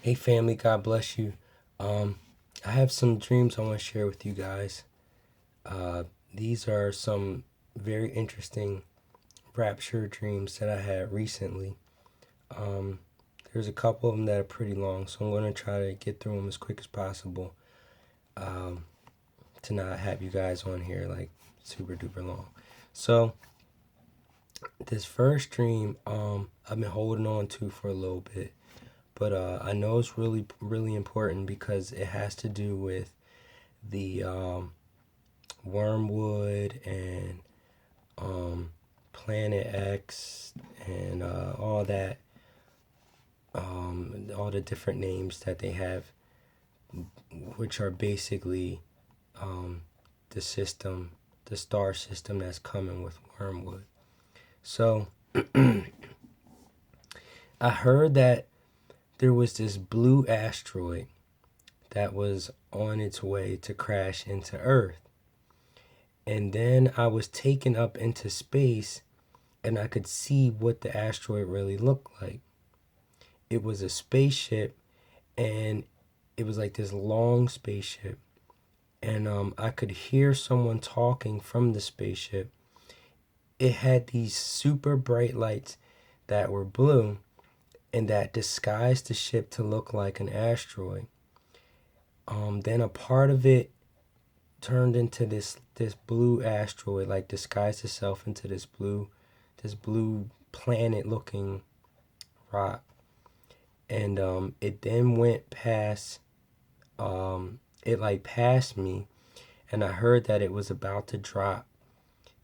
Hey family, God bless you. Um, I have some dreams I want to share with you guys. Uh, these are some very interesting rapture dreams that I had recently. Um, there's a couple of them that are pretty long, so I'm going to try to get through them as quick as possible um, to not have you guys on here like super duper long. So this first dream, I've been holding on to for a little bit, but I know it's really important because it has to do with the Wormwood and um, Planet X and all the different names that they have, which are basically um, the system, the star system that's coming with Wormwood. So I heard that there was this blue asteroid that was on its way to crash into Earth. And then I was taken up into space and I could see what the asteroid really looked like. It was a spaceship, and it was like this long spaceship, and I could hear someone talking from the spaceship. It had these super bright lights that were blue and that disguised the ship to look like an asteroid. Then a part of it turned into this blue asteroid, like disguised itself into this blue planet looking rock. And it then went past it like passed me, and I heard that it was about to drop.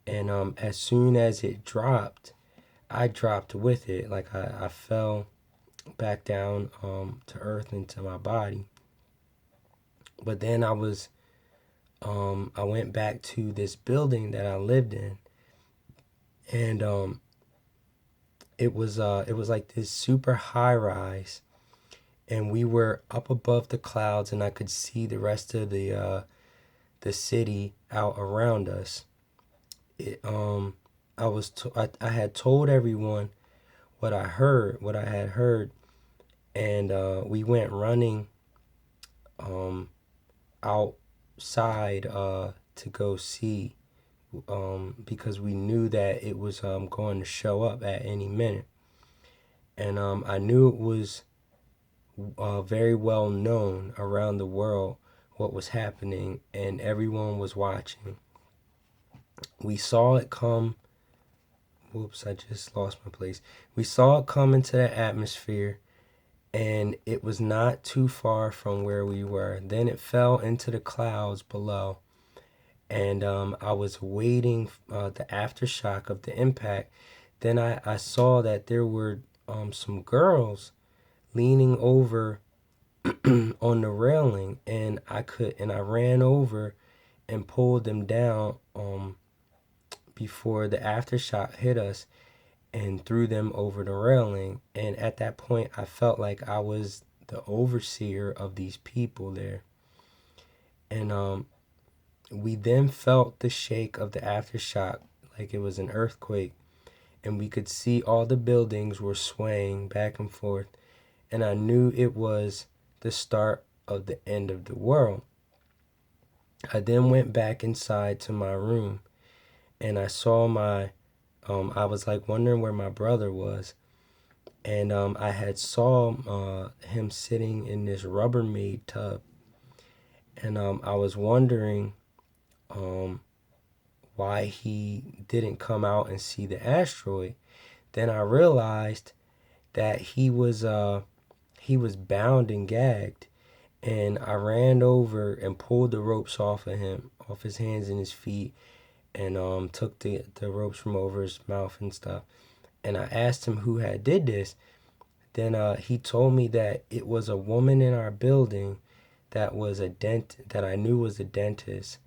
And as soon as it dropped, I dropped with it. Like I fell back down to earth into my body. But then I went back to this building that I lived in, and it was like this super high rise, and we were up above the clouds, and I could see the rest of the city out around us. It I had told everyone what I had heard, and we went running um outside to go see because we knew that it was going to show up at any minute, and I knew it was very well known around the world what was happening, and everyone was watching. We saw it come. Whoops, I just lost my place. We saw it come into the atmosphere, and it was not too far from where we were. Then it fell into the clouds below, and I was waiting the aftershock of the impact. Then I saw that there were some girls leaning over on the railing, and I ran over and pulled them down before the aftershock hit us and threw them over the railing. And at that point, I felt like I was the overseer of these people there. And we then felt the shake of the aftershock like it was an earthquake. And we could see all the buildings were swaying back and forth. And I knew it was the start of the end of the world. I then went back inside to my room, and I saw I was like wondering where my brother was. And I had saw him sitting in this Rubbermaid tub, and I was wondering um, why he didn't come out and see the asteroid. Then I realized that he was bound and gagged, and I ran over and pulled the ropes off of him, off his hands and his feet, and took the ropes from over his mouth and stuff. And I asked him who had did this. Then he told me that it was a woman in our building that was that I knew was a dentist.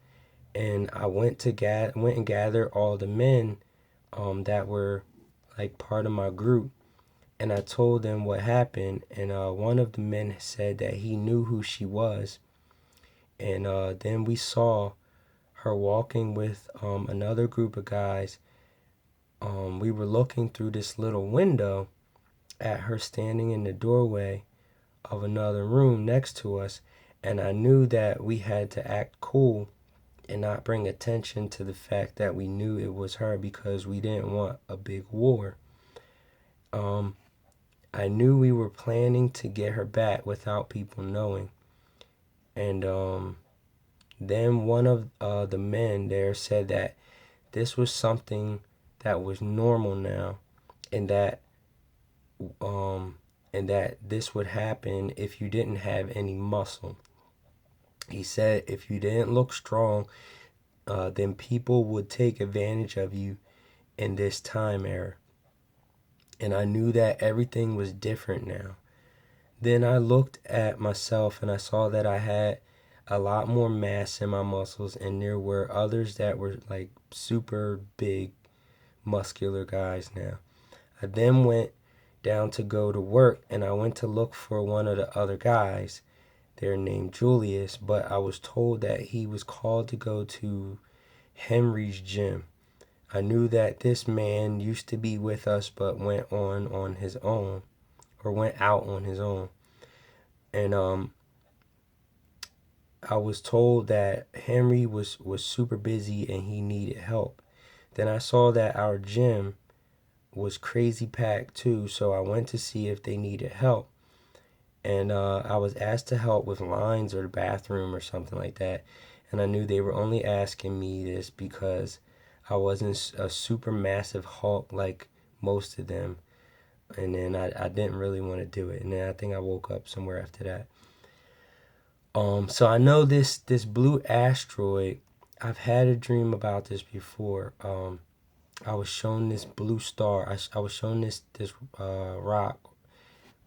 And I went and gathered all the men that were like part of my group, and I told them what happened. And one of the men said that he knew who she was. And then we saw her walking with another group of guys. We were looking through this little window at her standing in the doorway of another room next to us, and I knew that we had to act cool and not bring attention to the fact that we knew it was her, because we didn't want a big war. I knew we were planning to get her back without people knowing. And then one of the men there said that this was something that was normal now, and that this would happen if you didn't have any muscle. He said if you didn't look strong, then people would take advantage of you in this time era. And I knew that everything was different now. Then I looked at myself and I saw that I had a lot more mass in my muscles, and there were others that were like super big, muscular guys now. I then went down to go to work, and I went to look for one of the other guys. They're named Julius, but I was told that he was called to go to Henry's gym. I knew that this man used to be with us but went on his own, or went out on his own. And I was told that Henry was super busy and he needed help. Then I saw that our gym was crazy packed too, so I went to see if they needed help. And I was asked to help with lines or the bathroom or something like that. And I knew they were only asking me this because I wasn't a super massive Hulk like most of them. And then I didn't really want to do it. And then I think I woke up somewhere after that. So I know this blue asteroid, I've had a dream about this before. I was shown this blue star. I was shown this rock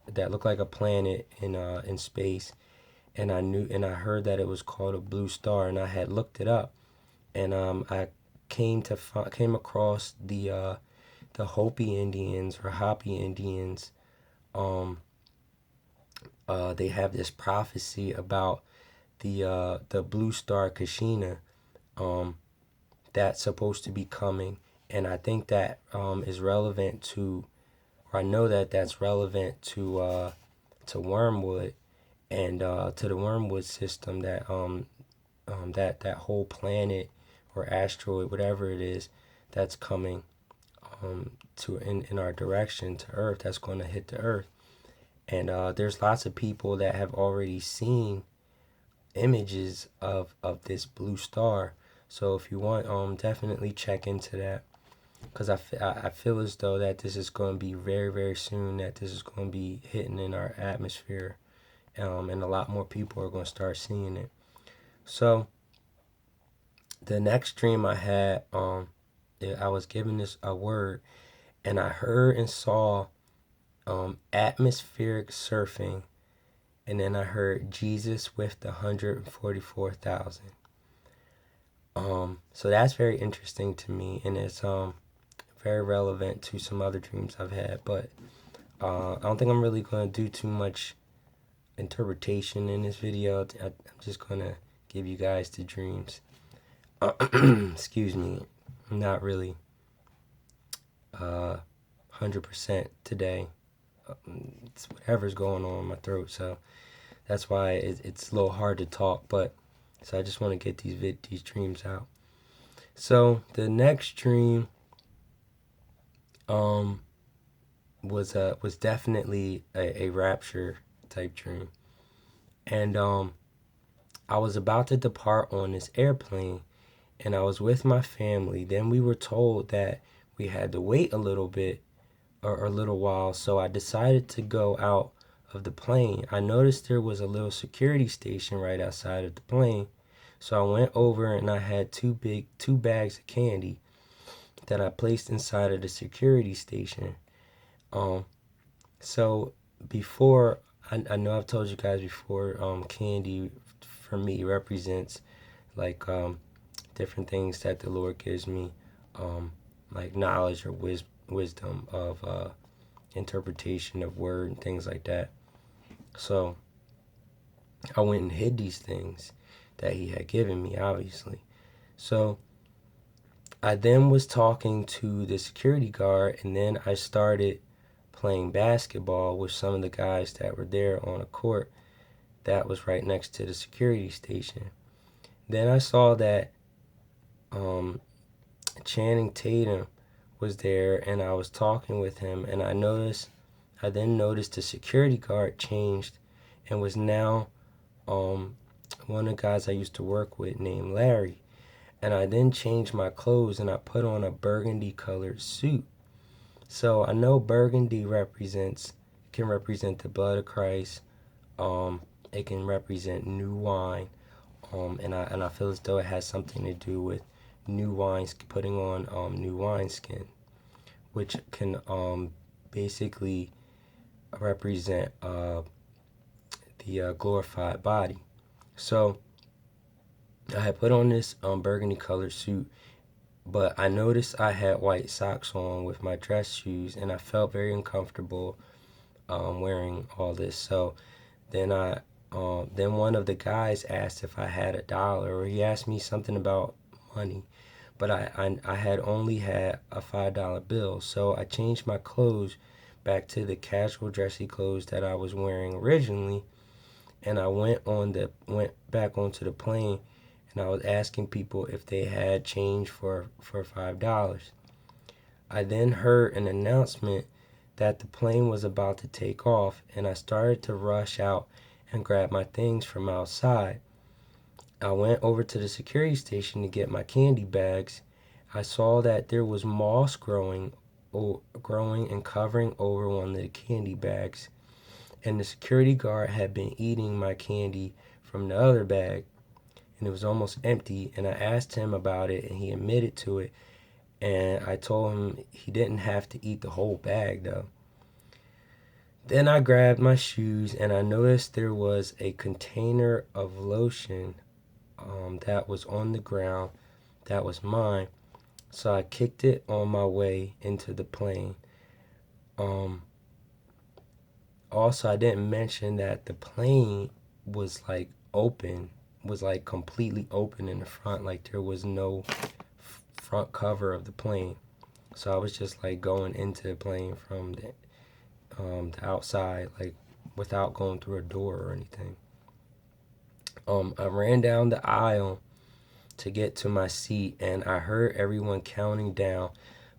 that looked like a planet in space, and I heard that it was called a blue star, and I had looked it up, and I came across the Hopi Indians or Hopi Indians. They have this prophecy about the blue star Kashina that's supposed to be coming, and I think that is relevant to, or I know that that's relevant to Wormwood, and to the Wormwood system, that that whole planet or asteroid, whatever it is, that's coming to in our direction to Earth, that's going to hit the Earth. And there's lots of people that have already seen images of this blue star. So if you want, definitely check into that, because I feel as though that this is going to be very, very soon, that this is going to be hitting in our atmosphere, and a lot more people are going to start seeing it. So the next dream I had, I was given this a word, and I heard and saw atmospheric surfing, and then I heard Jesus with the 144,000. So that's very interesting to me, and it's very relevant to some other dreams I've had. But I don't think I'm really going to do too much interpretation in this video. I'm just going to give you guys the dreams. Excuse me, I'm not really 100% today. It's whatever's going on in my throat, so that's why it's a little hard to talk. But so I just want to get these dreams out. So the next dream was definitely a rapture type dream, and I was about to depart on this airplane, and I was with my family. Then we were told that we had to wait a little bit, or a little while, so I decided to go out of the plane. I noticed there was a little security station right outside of the plane, so I went over and I had two bags of candy that I placed inside of the security station. So before, I know I've told you guys before, candy for me represents like different things that the Lord gives me, like knowledge or wisdom of interpretation of word and things like that. So I went and hid these things that he had given me, obviously. So I then was talking to the security guard, and then I started playing basketball with some of the guys that were there on a court that was right next to the security station. Then I saw that Channing Tatum was there, and I was talking with him, and I then noticed the security guard changed and was now one of the guys I used to work with named Larry. And I then changed my clothes and I put on a burgundy colored suit. So I know burgundy can represent the blood of Christ. It can represent new wine. And I feel as though it has something to do with new wines, putting on new wineskin, which can basically represent the glorified body. So I had put on this burgundy colored suit, but I noticed I had white socks on with my dress shoes, and I felt very uncomfortable wearing all this. So then then one of the guys asked if I had $1, or he asked me something about money, but I had only had a $5 bill. So I changed my clothes back to the casual dressy clothes that I was wearing originally, and I went back onto the plane, and I was asking people if they had change for $5. I then heard an announcement that the plane was about to take off, and I started to rush out and grab my things from outside. I went over to the security station to get my candy bags. I saw that there was moss growing and covering over one of the candy bags, and the security guard had been eating my candy from the other bag, and it was almost empty. And I asked him about it, and he admitted to it, and I told him he didn't have to eat the whole bag though. Then I grabbed my shoes, and I noticed there was a container of lotion that was on the ground that was mine. So I kicked it on my way into the plane. Also, I didn't mention that the plane was like open, was like completely open in the front, like there was no front cover of the plane. So I was just like going into the plane from the outside, like without going through a door or anything. I ran down the aisle to get to my seat, and I heard everyone counting down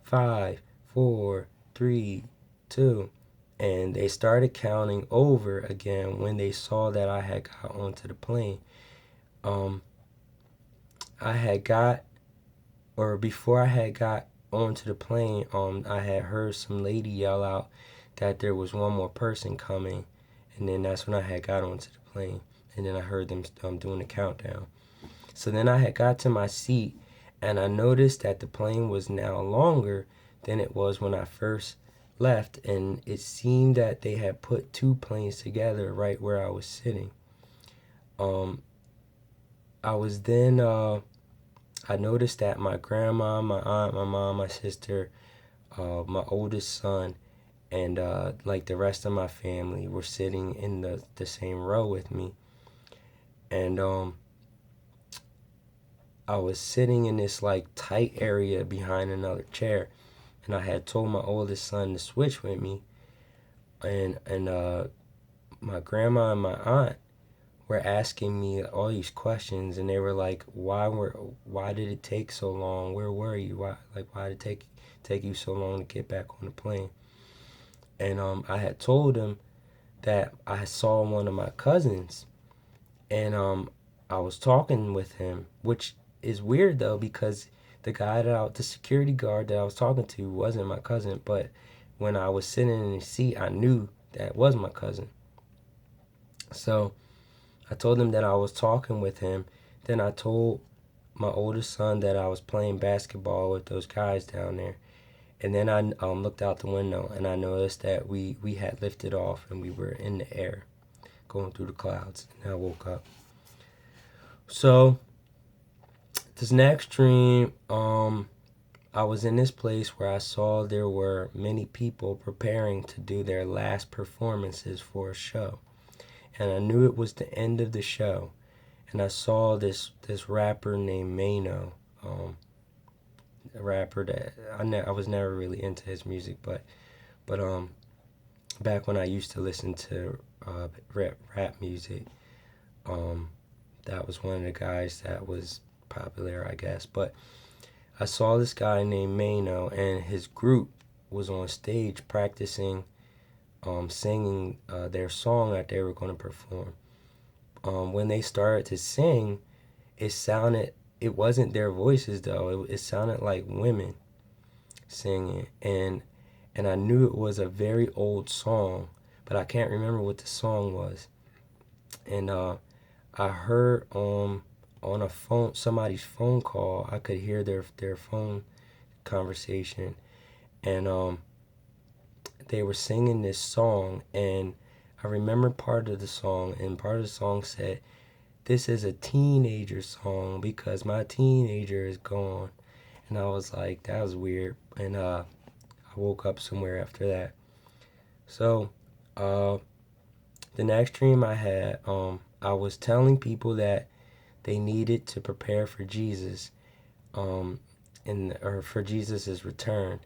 5, 4, 3, 2, and they started counting over again when they saw that I had got onto the plane. Before I had got onto the plane, I had heard some lady yell out that there was one more person coming, and then that's when I had got onto the plane, and then I heard them doing the countdown. So then I had got to my seat, and I noticed that the plane was now longer than it was when I first left, and it seemed that they had put two planes together right where I was sitting. I noticed that my grandma, my aunt, my mom, my sister, my oldest son, and like the rest of my family were sitting in the same row with me. And I was sitting in this like tight area behind another chair, and I had told my oldest son to switch with me, and my grandma and my aunt were asking me all these questions, and they were like, why did it take so long? Where were you? Why did it take you so long to get back on the plane? And I had told them that I saw one of my cousins, and I was talking with him, which is weird though, because the security guard that I was talking to wasn't my cousin, but when I was sitting in the seat, I knew that was my cousin. So I told him that I was talking with him. Then I told my oldest son that I was playing basketball with those guys down there. And then I looked out the window, and I noticed that we had lifted off, and we were in the air going through the clouds. And I woke up. So this next dream, I was in this place where I saw there were many people preparing to do their last performances for a show. And I knew it was the end of the show. And I saw this rapper named Mano, a rapper that I was never really into his music, but back when I used to listen to rap music. Um, that was one of the guys that was popular, I guess. But I saw this guy named Mano, and his group was on stage practicing singing their song that they were going to perform. When they started to sing, it wasn't their voices though. It sounded like women singing, and I knew it was a very old song, but I can't remember what the song was. And I heard on a phone, somebody's phone call, I could hear their phone conversation, and they were singing this song, and I remember part of the song, and part of the song said, "This is a teenager song because my teenager is gone." And I was like, that was weird. And I woke up somewhere after that. So uh, the next dream I had, I was telling people that they needed to prepare for Jesus, um, or for Jesus's return.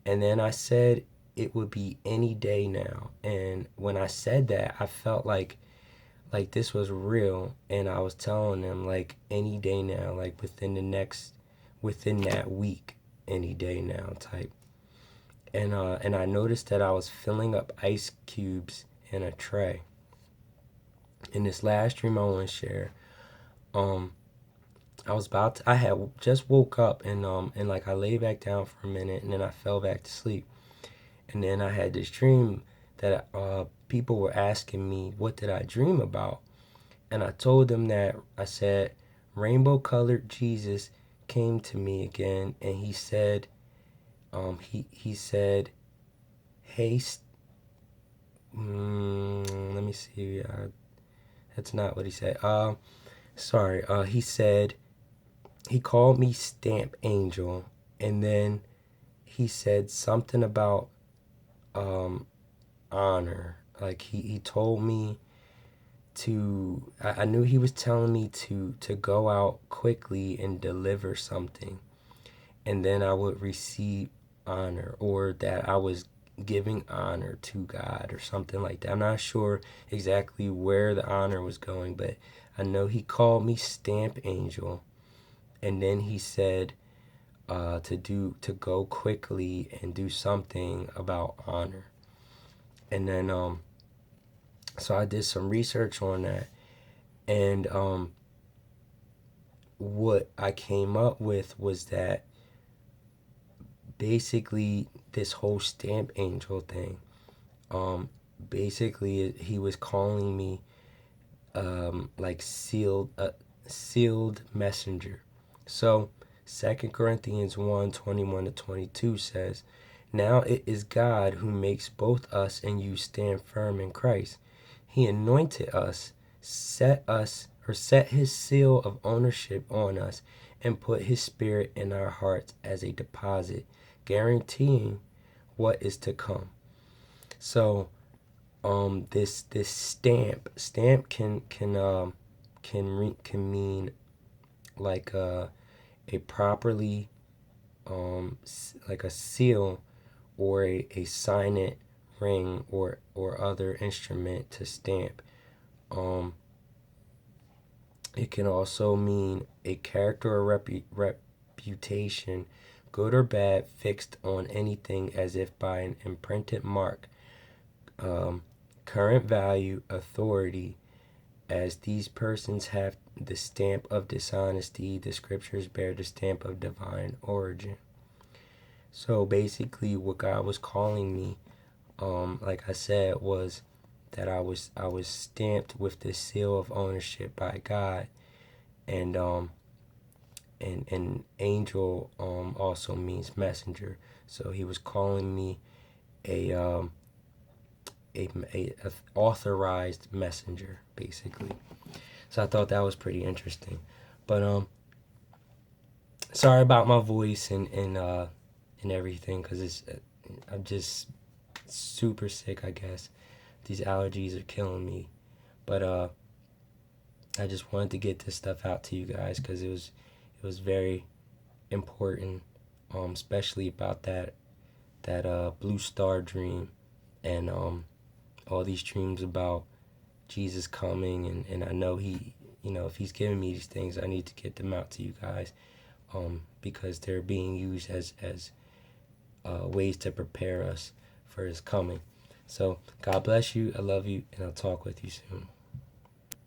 And then I said it would be any day now. And when I said that, I felt like this was real, and I was telling them like any day now, like within that week, any day now type. And I noticed that I was filling up ice cubes in a tray. In this last dream I want to share, um, I had just woke up, and like I lay back down for a minute, and then I fell back to sleep. And then I had this dream that people were asking me what did I dream about, and I told them that I said rainbow colored Jesus came to me again, and he said, he said, hey, let me see, that's not what he said. Sorry, he said he called me Stamp Angel, and then he said something about honor. Like he told me I knew he was telling me to go out quickly and deliver something, and then I would receive honor, or that I was giving honor to God or something like that. I'm not sure exactly where the honor was going, but I know he called me Stamp Angel, and then he said to go quickly and do something about honor. And then so I did some research on that, and what I came up with was that basically this whole Stamp Angel thing, basically he was calling me like sealed messenger. So 2 Corinthians 1:21-22 says, "Now it is God who makes both us and you stand firm in Christ. He anointed us, set his seal of ownership on us, and put his spirit in our hearts as a deposit, guaranteeing what is to come." So this stamp can mean like a properly like a seal, or a signet ring, or other instrument to stamp. It can also mean a character or reputation, good or bad, fixed on anything as if by an imprinted mark. Current value, authority, as these persons have the stamp of dishonesty, the scriptures bear the stamp of divine origin. So basically, what God was calling me, like I said, was that I was stamped with the seal of ownership by God, and angel also means messenger. So he was calling me a authorized messenger, basically. So I thought that was pretty interesting. But sorry about my voice and everything, because I'm just super sick, I guess. These allergies are killing me. But I just wanted to get this stuff out to you guys, because it was very important, especially about that blue star dream, and all these dreams about Jesus coming, and I know he, if he's giving me these things, I need to get them out to you guys, because they're being used as ways to prepare us for his coming. So God bless you. I love you, and I'll talk with you soon.